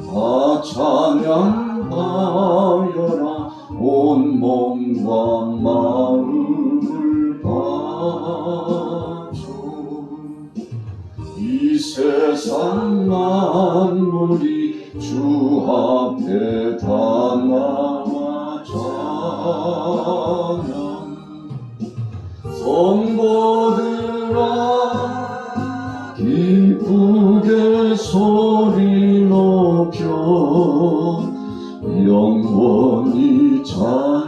다 찬양하여라 온 몸과 마음을 바쳐 이 세상 만물이 주 앞에 다 나와 찬양 성도들아 기쁘게 소리 높여 영원히 찬양하여라.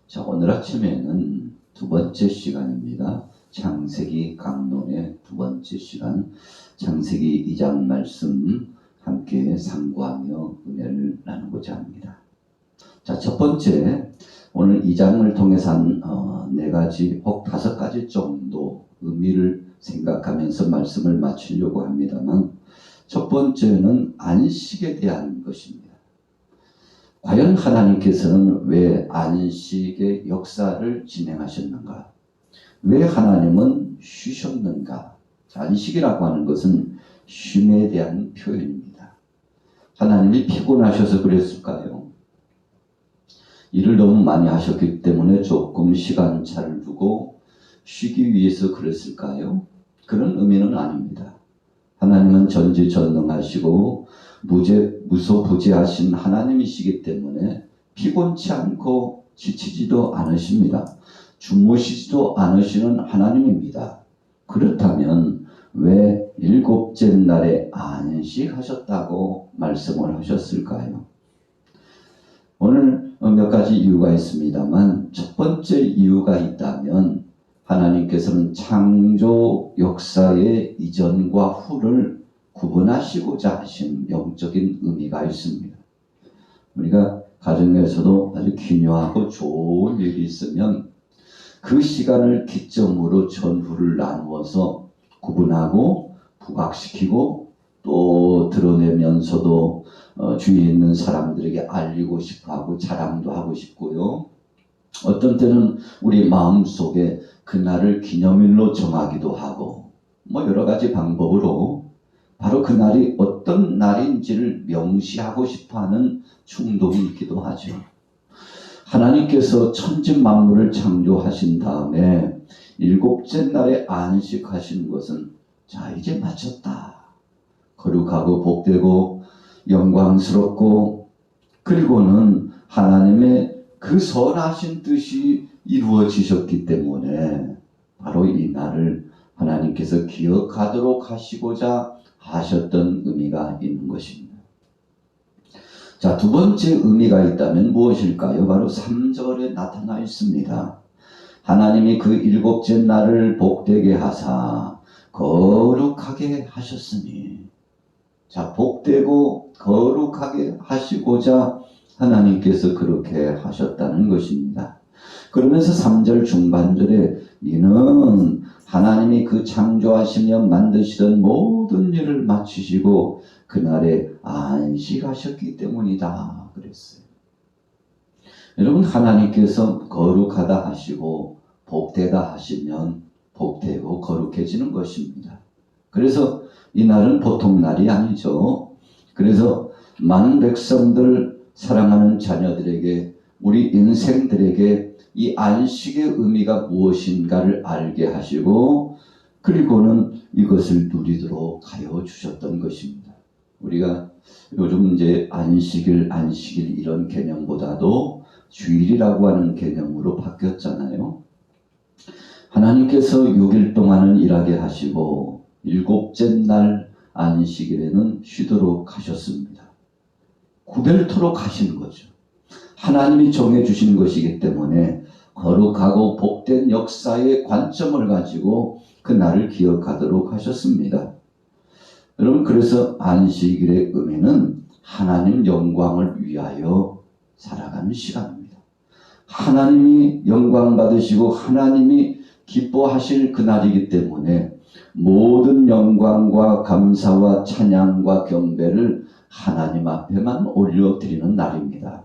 자, 오늘 아침에는 두 번째 시간입니다. 창세기 강론의 두 번째 시간, 창세기 2장 말씀 함께 상고하며 은혜를 나누고자 합니다. 자, 첫 번째, 오늘 2장을 통해서 한 4가지 혹 5가지 정도 의미를 생각하면서 말씀을 마치려고 합니다만, 첫 번째는 안식에 대한 것입니다. 과연 하나님께서는 왜 안식의 역사를 진행하셨는가? 왜 하나님은 쉬셨는가? 안식이라고 하는 것은 쉼에 대한 표현입니다. 하나님이 피곤하셔서 그랬을까요? 일을 너무 많이 하셨기 때문에 조금 시간차를 두고 쉬기 위해서 그랬을까요? 그런 의미는 아닙니다. 하나님은 전지전능하시고 무소부재하신 하나님이시기 때문에 피곤치 않고 지치지도 않으십니다. 주무시지도 않으시는 하나님입니다. 그렇다면 왜 7째 날에 안식하셨다고 말씀을 하셨을까요? 오늘 몇 가지 이유가 있습니다만, 첫 번째 이유가 있다면 하나님께서는 창조 역사의 이전과 후를 구분하시고자 하신 영적인 의미가 있습니다. 우리가 가정에서도 아주 기묘하고 좋은 일이 있으면 그 시간을 기점으로 전후를 나누어서 구분하고 부각시키고 또 드러내면서도 주위에 있는 사람들에게 알리고 싶어하고 자랑도 하고 싶고요. 어떤 때는 우리 마음속에 그날을 기념일로 정하기도 하고 여러 가지 방법으로 바로 그날이 어떤 날인지를 명시하고 싶어하는 충동이 있기도 하죠. 하나님께서 천지 만물을 창조하신 다음에 7째 날에 안식하신 것은 자, 이제 마쳤다. 거룩하고 복되고 영광스럽고 그리고는 하나님의 그 선하신 뜻이 이루어지셨기 때문에 바로 이 날을 하나님께서 기억하도록 하시고자 하셨던 의미가 있는 것입니다. 자, 두 번째 의미가 있다면 무엇일까요? 바로 3절에 나타나 있습니다. 하나님이 그 7째 날을 복되게 하사 거룩하게 하셨으니, 자, 복되고 거룩하게 하시고자 하나님께서 그렇게 하셨다는 것입니다. 그러면서 3절 중반절에 이는 하나님이 그 창조하시며 만드시던 모든 일을 마치시고 그날에 안식하셨기 때문이다 그랬어요. 여러분, 하나님께서 거룩하다 하시고 복되다 하시면 복되고 거룩해지는 것입니다. 그래서 이 날은 보통 날이 아니죠. 그래서 많은 백성들, 사랑하는 자녀들에게, 우리 인생들에게 이 안식의 의미가 무엇인가를 알게 하시고 그리고는 이것을 누리도록 하여 주셨던 것입니다. 우리가 요즘 이제 안식일 이런 개념보다도 주일이라고 하는 개념으로 바뀌었잖아요. 하나님께서 6일 동안은 일하게 하시고 7째 날 안식일에는 쉬도록 하셨습니다. 구별토록 하신 거죠. 하나님이 정해주신 것이기 때문에 거룩하고 복된 역사의 관점을 가지고 그 날을 기억하도록 하셨습니다. 여러분, 그래서 안식일의 의미는 하나님 영광을 위하여 살아가는 시간입니다. 하나님이 영광 받으시고 하나님이 기뻐하실 그날이기 때문에 모든 영광과 감사와 찬양과 경배를 하나님 앞에만 올려드리는 날입니다.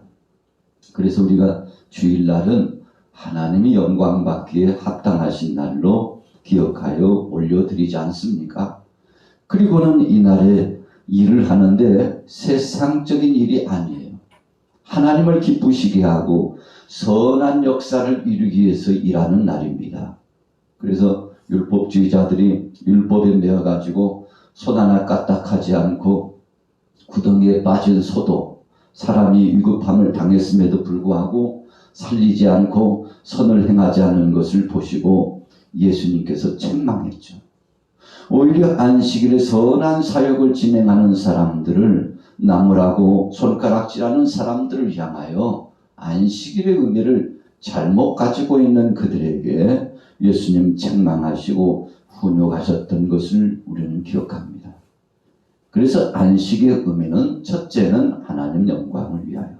그래서 우리가 주일날은 하나님이 영광받기에 합당하신 날로 기억하여 올려드리지 않습니까? 그리고는 이날에 일을 하는데 세상적인 일이 아니에요. 하나님을 기쁘시게 하고 선한 역사를 이루기 위해서 일하는 날입니다. 그래서 율법주의자들이 율법에 매어가지고 손 하나 까딱하지 않고 구덩이에 빠진 소도 사람이 위급함을 당했음에도 불구하고 살리지 않고 선을 행하지 않는 것을 보시고 예수님께서 책망했죠. 오히려 안식일에 선한 사역을 진행하는 사람들을 나무라고 손가락질하는 사람들을 향하여 안식일의 의미를 잘못 가지고 있는 그들에게 예수님 책망하시고 훈육하셨던 것을 우리는 기억합니다. 그래서 안식의 의미는 첫째는 하나님 영광을 위하여,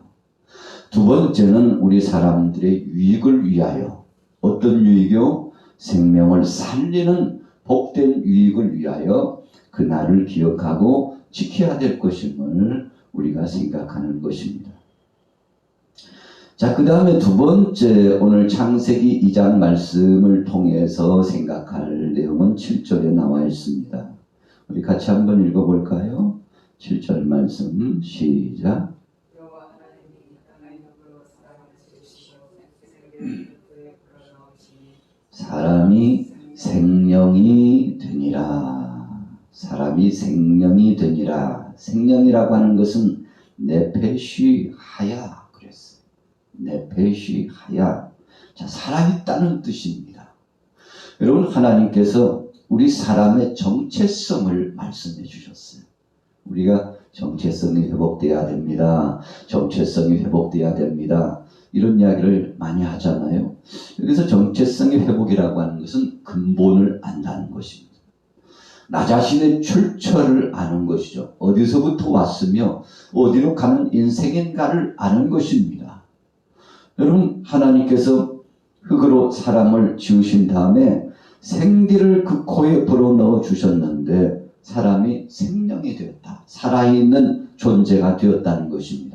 두 번째는 우리 사람들의 유익을 위하여, 어떤 유익이요? 생명을 살리는 복된 유익을 위하여 그날을 기억하고 지켜야 될 것임을 우리가 생각하는 것입니다. 자, 그 다음에 두 번째 오늘 창세기 2장 말씀을 통해서 생각할 내용은 7절에 나와 있습니다. 우리 같이 한번 읽어볼까요? 7절 말씀 시작. 사람이 생명이 되니라. 사람이 생명이 되니라. 생명이라고 하는 것은 네페시 하야 그랬어요. 네페시 하야. 자, 살아있다는 뜻입니다. 여러분, 하나님께서 우리 사람의 정체성을 말씀해 주셨어요. 우리가 정체성이 회복돼야 됩니다. 정체성이 회복돼야 됩니다. 이런 이야기를 많이 하잖아요. 여기서 정체성의 회복이라고 하는 것은 근본을 안다는 것입니다. 나 자신의 출처를 아는 것이죠. 어디서부터 왔으며 어디로 가는 인생인가를 아는 것입니다. 여러분, 하나님께서 흙으로 사람을 지으신 다음에 생기를 그 코에 불어넣어 주셨는데 사람이 생명이 되었다. 살아있는 존재가 되었다는 것입니다.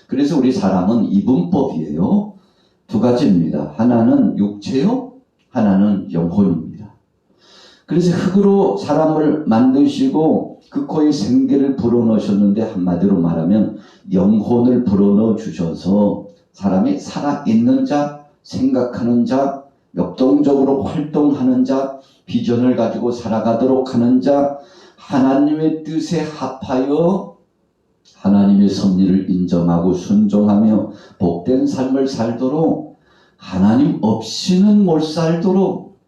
그래서 우리 사람은 이분법이에요. 두 가지입니다. 하나는 육체요, 하나는 영혼입니다. 그래서 흙으로 사람을 만드시고 그 코에 생기를 불어넣으셨는데 한마디로 말하면 영혼을 불어넣어 주셔서 사람이 살아있는 자, 생각하는 자, 역동적으로 활동하는 자, 비전을 가지고 살아가도록 하는 자, 하나님의 뜻에 합하여 하나님의 섭리를 인정하고 순종하며 복된 삶을 살도록, 하나님 없이는 못 살도록,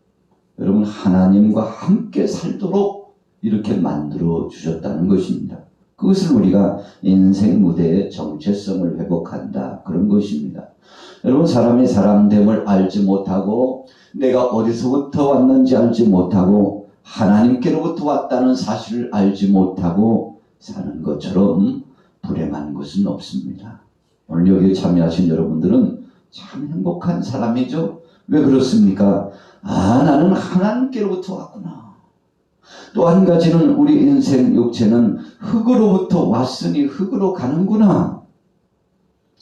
여러분 하나님과 함께 살도록 이렇게 만들어 주셨다는 것입니다. 그것을 우리가 인생 무대의 정체성을 회복한다, 그런 것입니다. 여러분, 사람이 사람됨을 알지 못하고 내가 어디서부터 왔는지 알지 못하고 하나님께로부터 왔다는 사실을 알지 못하고 사는 것처럼 불행한 것은 없습니다. 오늘 여기에 참여하신 여러분들은 참 행복한 사람이죠. 왜 그렇습니까? 나는 하나님께로부터 왔구나. 또 한 가지는 우리 인생 육체는 흙으로부터 왔으니 흙으로 가는구나.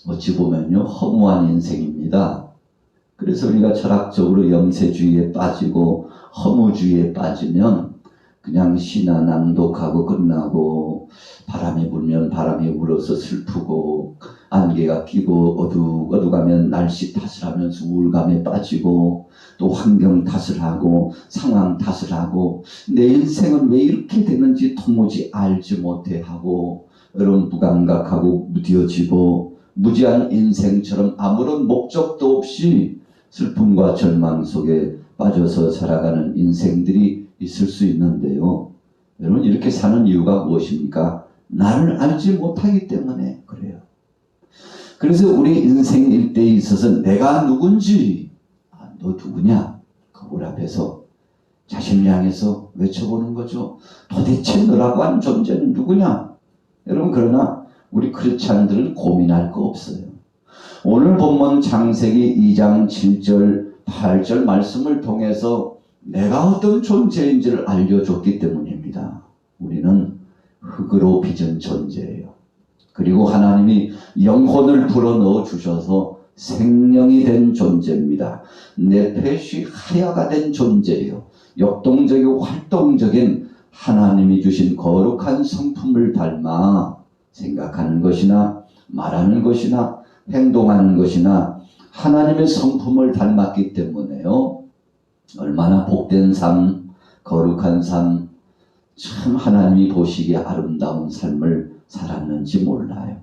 어찌 보면요, 허무한 인생입니다. 그래서 우리가 철학적으로 염세주의에 빠지고 허무주의에 빠지면 그냥 시나 낭독하고 끝나고, 바람이 불면 바람이 불어서 슬프고, 안개가 끼고 어둑어둑하면 날씨 탓을 하면서 우울감에 빠지고, 또 환경 탓을 하고 상황 탓을 하고 내 인생은 왜 이렇게 되는지 도무지 알지 못해 하고, 여러분 무감각하고 무뎌지고 무지한 인생처럼 아무런 목적도 없이 슬픔과 절망 속에 빠져서 살아가는 인생들이 있을 수 있는데요. 여러분, 이렇게 사는 이유가 무엇입니까? 나를 알지 못하기 때문에 그래요. 그래서 우리 인생 일대에 있어서 내가 누군지, 너 누구냐? 거울 앞에서 자신을 향해서 외쳐보는 거죠. 도대체 너라고 하는 존재는 누구냐? 여러분, 그러나 우리 크리스찬들은 고민할 거 없어요. 오늘 본문 창세기 2장 7절 8절 말씀을 통해서 내가 어떤 존재인지를 알려줬기 때문입니다. 우리는 흙으로 빚은 존재예요. 그리고 하나님이 영혼을 불어넣어 주셔서 생명이 된 존재입니다. 네페시 하야가 된 존재예요. 역동적이고 활동적인 하나님이 주신 거룩한 성품을 닮아 생각하는 것이나 말하는 것이나 행동하는 것이나 하나님의 성품을 닮았기 때문에요. 얼마나 복된 삶, 거룩한 삶, 참 하나님이 보시기에 아름다운 삶을 살았는지 몰라요.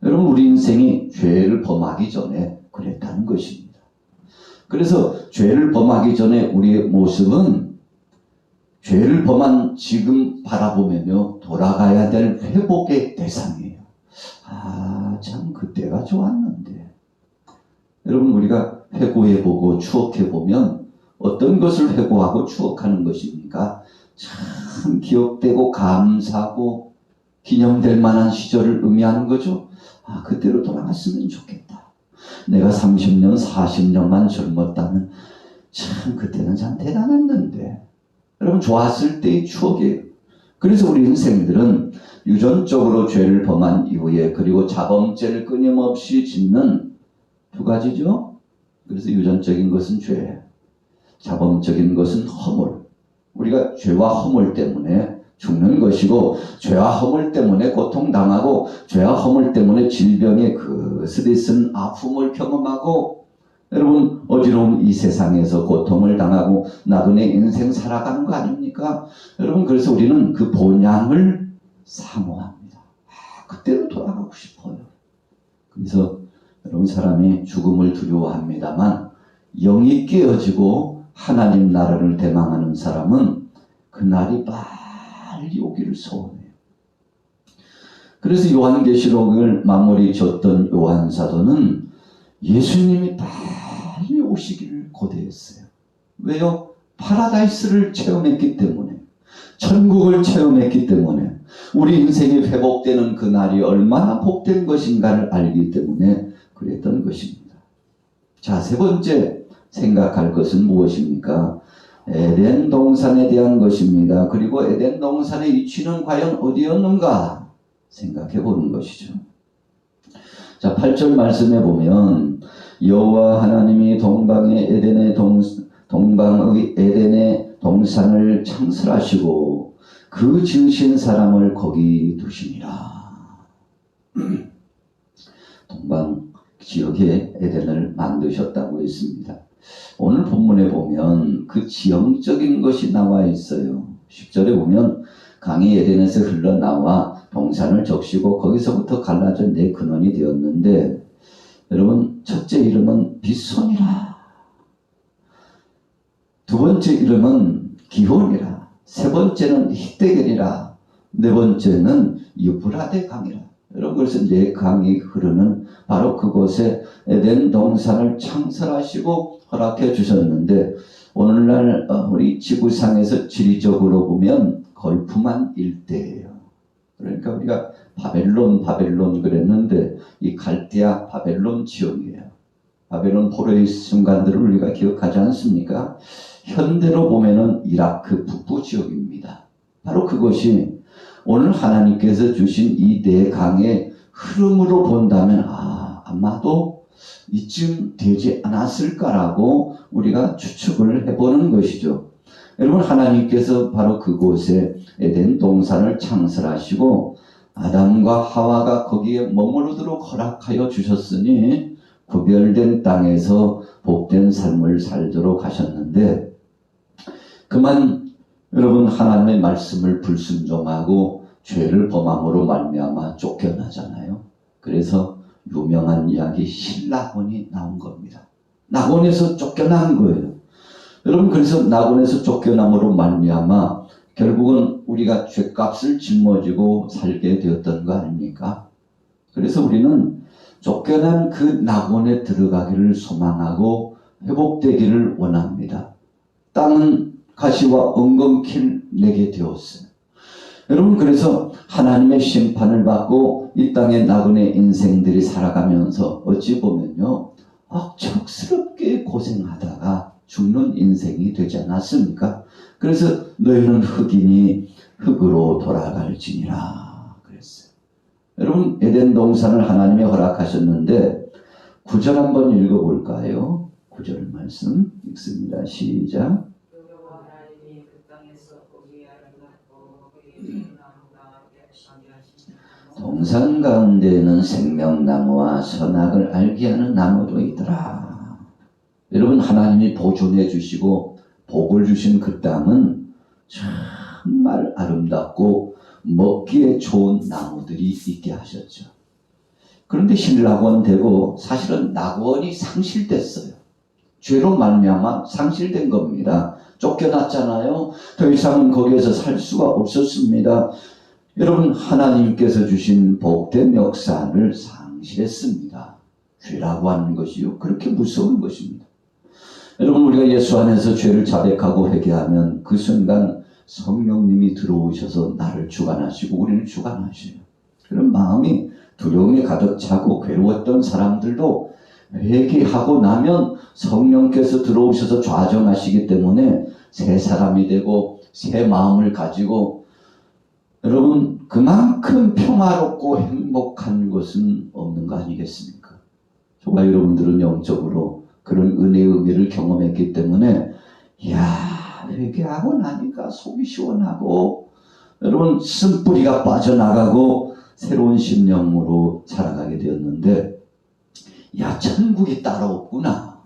여러분, 우리 인생이 죄를 범하기 전에 그랬다는 것입니다. 그래서 죄를 범하기 전에 우리의 모습은 죄를 범한 지금 바라보면요, 돌아가야 될 회복의 대상이에요. 아, 참 그때가 좋았는데. 여러분, 우리가 회고해보고 추억해보면 어떤 것을 회고하고 추억하는 것입니까? 참 기억되고 감사하고 기념될 만한 시절을 의미하는 거죠. 아, 그때로 돌아갔으면 좋겠다. 내가 30년, 40년만 젊었다면 참 그때는 참 대단했는데. 여러분, 좋았을 때의 추억이에요. 그래서 우리 인생들은 유전적으로 죄를 범한 이후에 그리고 자범죄를 끊임없이 짓는 두 가지죠. 그래서 유전적인 것은 죄, 자범적인 것은 허물. 우리가 죄와 허물 때문에 죽는 것이고, 죄와 허물 때문에 고통당하고, 죄와 허물 때문에 질병의 그 스트레스, 아픔을 경험하고, 여러분, 어지러운 이 세상에서 고통을 당하고 나그네 인생 살아가는 거 아닙니까? 여러분, 그래서 우리는 그 본향을 사모합니다. 아, 그때로 돌아가고 싶어요. 그래서 여러분, 사람이 죽음을 두려워합니다만 영이 깨어지고 하나님 나라를 대망하는 사람은 그날이 빨리 오기를 소원해요. 그래서 요한계시록을 마무리 줬던 요한 사도는 예수님이 빨리 오시기를 고대했어요. 왜요? 파라다이스를 체험했기 때문에, 천국을 체험했기 때문에, 우리 인생이 회복되는 그날이 얼마나 복된 것인가를 알기 때문에 그랬던 것입니다. 자, 세 번째 생각할 것은 무엇입니까? 에덴 동산에 대한 것입니다. 그리고 에덴 동산의 위치는 과연 어디였는가 생각해 보는 것이죠. 자, 8절 말씀에 보면 여호와 하나님이 동방의 에덴의 동산을 창설하시고 그 지으신 사람을 거기 두시니라. 동방 지역에 에덴을 만드셨다고 했습니다. 오늘 본문에 보면 그 지형적인 것이 나와 있어요. 10절에 보면 강이 에덴에서 흘러나와 동산을 적시고 거기서부터 갈라져 네 근원이 되었는데, 여러분, 첫째 이름은 빗손이라, 두 번째 이름은 기혼이라, 세 번째는 히데겔이라, 네 번째는 유브라데 강이라. 여러분, 그래서 네 강이 흐르는 바로 그곳에 에덴 동산을 창설하시고 허락해 주셨는데, 오늘날 우리 지구상에서 지리적으로 보면 걸프만 일대예요. 그러니까 우리가 바벨론 그랬는데 이 갈대아 바벨론 지역이에요. 바벨론 포로의 순간들을 우리가 기억하지 않습니까? 현대로 보면은 이라크 북부 지역입니다. 바로 그것이 오늘 하나님께서 주신 이 네 강의 흐름으로 본다면 아마도 이쯤 되지 않았을까라고 우리가 추측을 해보는 것이죠. 여러분, 하나님께서 바로 그곳에 에덴 동산을 창설하시고 아담과 하와가 거기에 머무르도록 허락하여 주셨으니 구별된 땅에서 복된 삶을 살도록 하셨는데, 그만 여러분, 하나님의 말씀을 불순종하고 죄를 범함으로 말미암아 쫓겨나잖아요. 그래서 유명한 이야기 신라곤이 나온 겁니다. 낙원에서 쫓겨난 거예요. 여러분, 그래서 낙원에서 쫓겨남으로 말미암아 결국은 우리가 죗값을 짊어지고 살게 되었던 거 아닙니까? 그래서 우리는 쫓겨난 그 낙원에 들어가기를 소망하고 회복되기를 원합니다. 땅은 가시와 엉겅퀴를 내게 되었어요. 여러분, 그래서 하나님의 심판을 받고 이 땅의 나그네 인생들이 살아가면서 어찌 보면요, 억척스럽게 고생하다가 죽는 인생이 되지 않았습니까? 그래서 너희는 흙이니 흙으로 돌아갈지니라 그랬어요. 여러분, 에덴 동산을 하나님이 허락하셨는데 9절 한번 읽어볼까요? 9절 말씀 읽습니다. 시작. 동산 가운데에는 생명나무와 선악을 알게 하는 나무도 있더라. 여러분, 하나님이 보존해 주시고 복을 주신 그 땅은 정말 아름답고 먹기에 좋은 나무들이 있게 하셨죠. 그런데 신락원 되고 사실은 낙원이 상실됐어요. 죄로 말미암아 상실된 겁니다. 쫓겨났잖아요. 더 이상은 거기에서 살 수가 없었습니다. 여러분, 하나님께서 주신 복된 역사를 상실했습니다. 죄라고 하는 것이요, 그렇게 무서운 것입니다. 여러분, 우리가 예수 안에서 죄를 자백하고 회개하면 그 순간 성령님이 들어오셔서 나를 주관하시고 우리를 주관하셔요. 그런 마음이 두려움이 가득 차고 괴로웠던 사람들도 회개하고 나면 성령께서 들어오셔서 좌정하시기 때문에 새 사람이 되고 새 마음을 가지고, 여러분, 그만큼 평화롭고 행복한 것은 없는 거 아니겠습니까? 정말 여러분들은 영적으로 그런 은혜의 의미를 경험했기 때문에 회개하고 나니까 속이 시원하고, 여러분, 쓴뿌리가 빠져나가고 새로운 심령으로 살아가게 되었는데, 천국이 따로 없구나.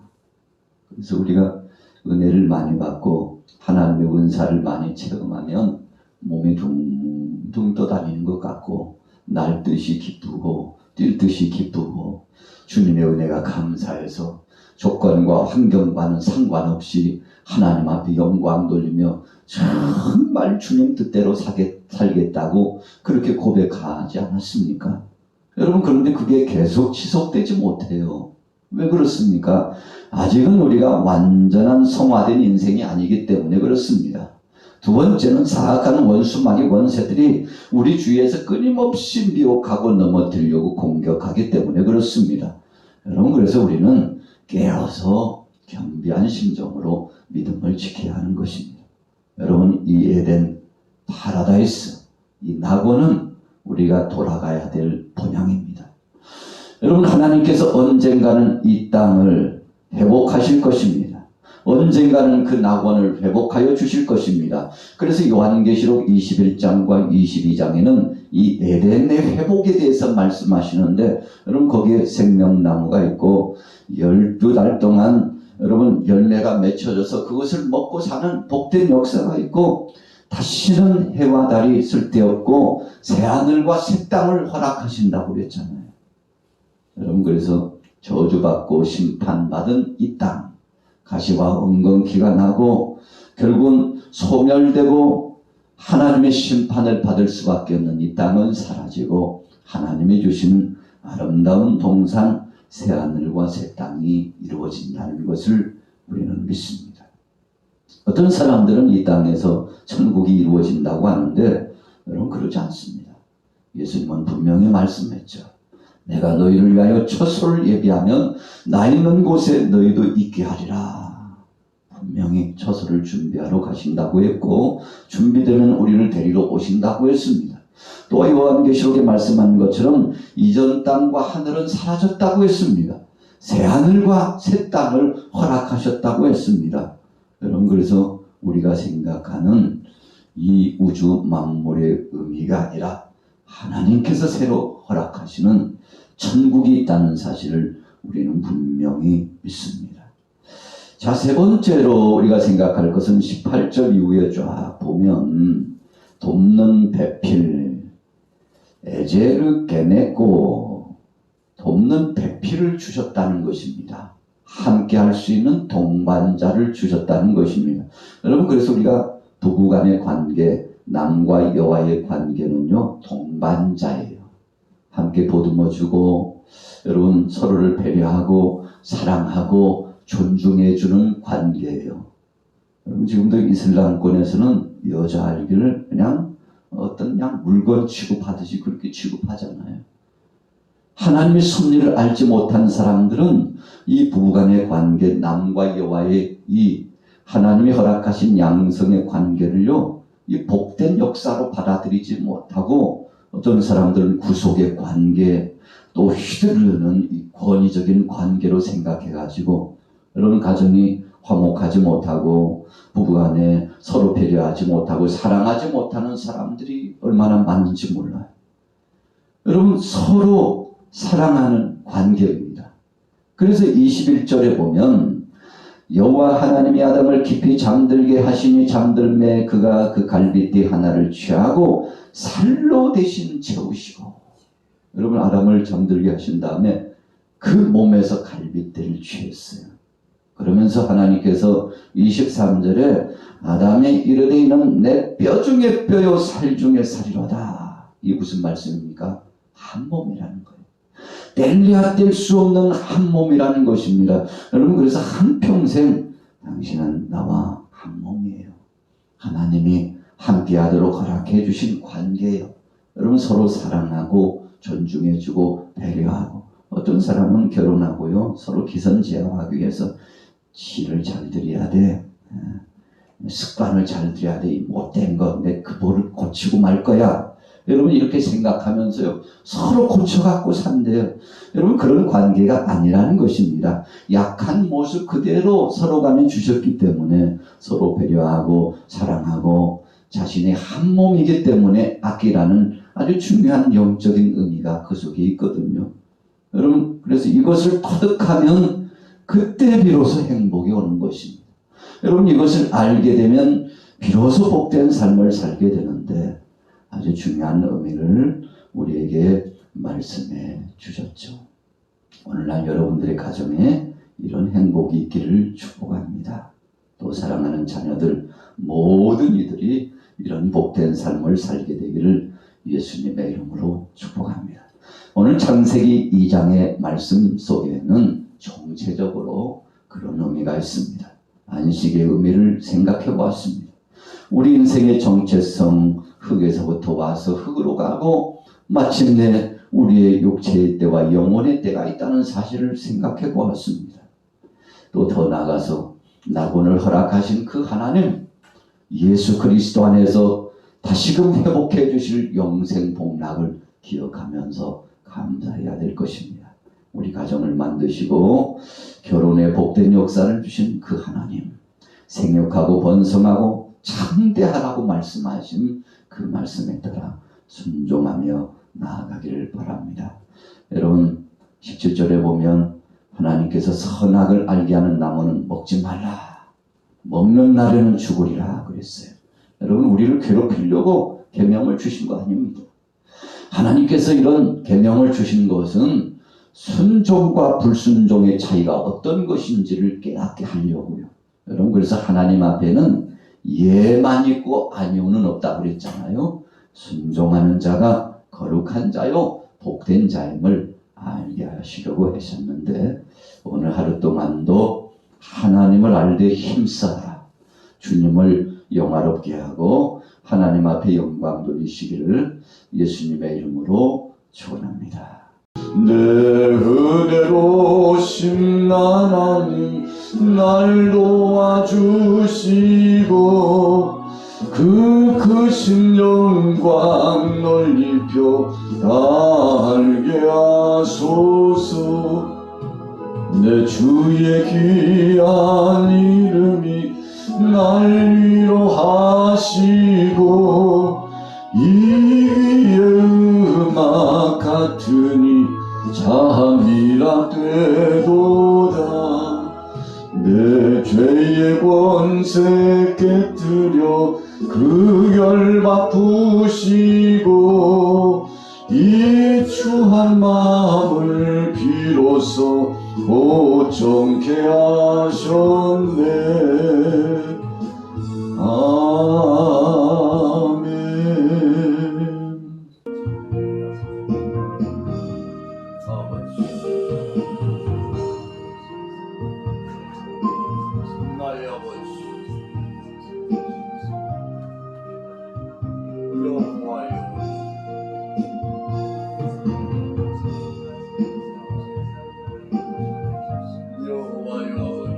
그래서 우리가 은혜를 많이 받고 하나님의 은사를 많이 체험하면 몸이 둥둥 떠다니는 것 같고 날듯이 기쁘고 뛸 듯이 기쁘고, 주님의 은혜가 감사해서 조건과 환경과는 상관없이 하나님 앞에 영광 돌리며 정말 주님 뜻대로 살겠다고 그렇게 고백하지 않았습니까? 여러분, 그런데 그게 계속 지속되지 못해요. 왜 그렇습니까? 아직은 우리가 완전한 성화된 인생이 아니기 때문에 그렇습니다. 두 번째는 사악한 원수마귀 원세들이 우리 주위에서 끊임없이 미혹하고 넘어뜨리려고 공격하기 때문에 그렇습니다. 여러분, 그래서 우리는 깨어서 겸비한 심정으로 믿음을 지켜야 하는 것입니다. 여러분, 이 에덴 파라다이스, 이 낙원은 우리가 돌아가야 될 본향입니다. 여러분, 하나님께서 언젠가는 이 땅을 회복하실 것입니다. 언젠가는 그 낙원을 회복하여 주실 것입니다. 그래서 요한계시록 21장과 22장에는 이 에덴의 회복에 대해서 말씀하시는데, 여러분, 거기에 생명나무가 있고 12달 동안 여러분 열매가 맺혀져서 그것을 먹고 사는 복된 역사가 있고, 다시는 해와 달이 쓸데없고 새하늘과 새 땅을 허락하신다고 그랬잖아요. 여러분, 그래서 저주받고 심판받은 이 땅, 가시와 엉겅퀴가 나고 결국은 소멸되고 하나님의 심판을 받을 수밖에 없는 이 땅은 사라지고 하나님이 주신 아름다운 동산 새하늘과 새 땅이 이루어진다는 것을 우리는 믿습니다. 어떤 사람들은 이 땅에서 천국이 이루어진다고 하는데, 여러분, 그러지 않습니다. 예수님은 분명히 말씀했죠. 내가 너희를 위하여 처소를 예비하면 나 있는 곳에 너희도 있게 하리라. 분명히 처소를 준비하러 가신다고 했고, 준비되면 우리를 데리러 오신다고 했습니다. 또 요한계시록에 말씀한 것처럼 이전 땅과 하늘은 사라졌다고 했습니다. 새 하늘과 새 땅을 허락하셨다고 했습니다. 여러분, 그래서 우리가 생각하는 이 우주 만물의 의미가 아니라 하나님께서 새로 허락하시는 천국이 있다는 사실을 우리는 분명히 믿습니다. 자, 세 번째로 우리가 생각할 것은 18절 이후에 쫙 보면 돕는 배필, 에제르 게네고, 돕는 배필을 주셨다는 것입니다. 함께 할 수 있는 동반자를 주셨다는 것입니다. 여러분, 그래서 우리가 부부 간의 관계, 남과 여와의 관계는요, 동반자예요. 함께 보듬어주고, 여러분, 서로를 배려하고 사랑하고 존중해주는 관계예요. 여러분, 지금도 이슬람권에서는 여자 알기를 그냥 물건 취급하듯이 그렇게 취급하잖아요. 하나님의 섭리를 알지 못한 사람들은 이 부부간의 관계, 남과 여와의 이 하나님이 허락하신 양성의 관계를요, 이 복된 역사로 받아들이지 못하고, 어떤 사람들은 구속의 관계, 또 휘두르는 이 권위적인 관계로 생각해가지고, 여러분, 가정이 화목하지 못하고 부부간에 서로 배려하지 못하고 사랑하지 못하는 사람들이 얼마나 많은지 몰라요. 여러분, 서로 사랑하는 관계입니다. 그래서 21절에 보면 여호와 하나님이 아담을 깊이 잠들게 하시니 잠들매 그가 그 갈빗대 하나를 취하고 살로 대신 채우시고, 여러분, 아담을 잠들게 하신 다음에 그 몸에서 갈빗대를 취했어요. 그러면서 하나님께서 23절에 아담이 이르되 이는 내 뼈 중에 뼈요 살 중에 살이로다. 이게 무슨 말씀입니까? 한 몸이라는 거예요. 뗄래야 뗄 수 없는 한 몸이라는 것입니다. 여러분, 그래서 한평생 당신은 나와 한 몸이에요. 하나님이 함께하도록 허락해 주신 관계예요. 여러분, 서로 사랑하고 존중해주고 배려하고, 어떤 사람은 결혼하고요 서로 기선제압하기 위해서 지를 잘 들여야 돼, 습관을 잘 들여야 돼, 못된 거 내 그거를 고치고 말 거야, 여러분 이렇게 생각하면서요 서로 고쳐갖고 산대요. 여러분, 그런 관계가 아니라는 것입니다. 약한 모습 그대로 서로 간에 주셨기 때문에 서로 배려하고 사랑하고 자신의 한 몸이기 때문에 아끼라는 아주 중요한 영적인 의미가 그 속에 있거든요. 여러분, 그래서 이것을 터득하면 그때 비로소 행복이 오는 것입니다. 여러분, 이것을 알게 되면 비로소 복된 삶을 살게 되는데 아주 중요한 의미를 우리에게 말씀해 주셨죠. 오늘날 여러분들의 가정에 이런 행복이 있기를 축복합니다. 또 사랑하는 자녀들 모든 이들이 이런 복된 삶을 살게 되기를 예수님의 이름으로 축복합니다. 오늘 창세기 2장의 말씀 속에는 총체적으로 그런 의미가 있습니다. 안식의 의미를 생각해 보았습니다. 우리 인생의 정체성, 흙에서부터 와서 흙으로 가고 마침내 우리의 육체의 때와 영혼의 때가 있다는 사실을 생각해 보았습니다. 또 더 나아가서 낙원을 허락하신 그 하나님, 예수 그리스도 안에서 다시금 회복해 주실 영생 복락을 기억하면서 감사해야 될 것입니다. 우리 가정을 만드시고 결혼의 복된 역사를 주신 그 하나님, 생육하고 번성하고 창대하라고 말씀하신 그 말씀에 따라 순종하며 나아가기를 바랍니다. 여러분, 17절에 보면 하나님께서 선악을 알게 하는 나무는 먹지 말라, 먹는 날에는 죽으리라 그랬어요. 여러분, 우리를 괴롭히려고 계명을 주신 거 아닙니다. 하나님께서 이런 계명을 주신 것은 순종과 불순종의 차이가 어떤 것인지를 깨닫게 하려고요. 여러분, 그래서 하나님 앞에는 예만 있고 아니오는 없다고 그랬잖아요. 순종하는 자가 거룩한 자요 복된 자임을 알게 하시려고 하셨는데, 오늘 하루 동안도 하나님을 알되 힘써라, 주님을 영화롭게 하고 하나님 앞에 영광 돌리시기를 예수님의 이름으로 축원합니다. 내 은혜로 심란하니 날 도와주시고 그 크신 영광 널리 펴 달게 하소서. 내 주의 귀한 이름이 날 위로하시고 이 위에 음악 같으니 잠이라 되도다. 내 죄의 권세 깨뜨려 그 결박 푸시고 이 추한 마음을 비로소 고정케 하셨네. 아멘. 나의 아버지, 여호와여, 여호와여 아버지,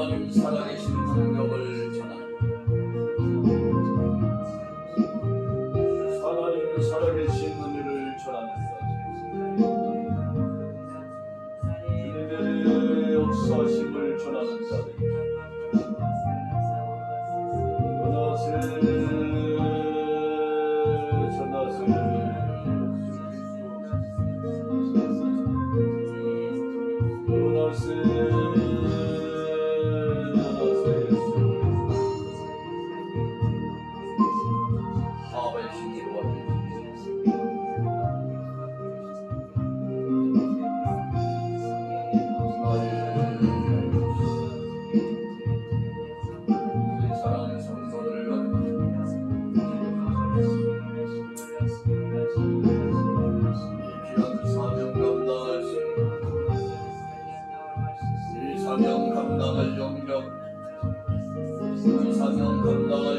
하나님 살아계신 능력을 전하는 하나님 살아계신 은혜를 전하는 주님의 역사심을 전하는 자들 사랑하는 성도들 귀한 사명 감당할 수 이 사명 감당할 영역 이 사명 감당할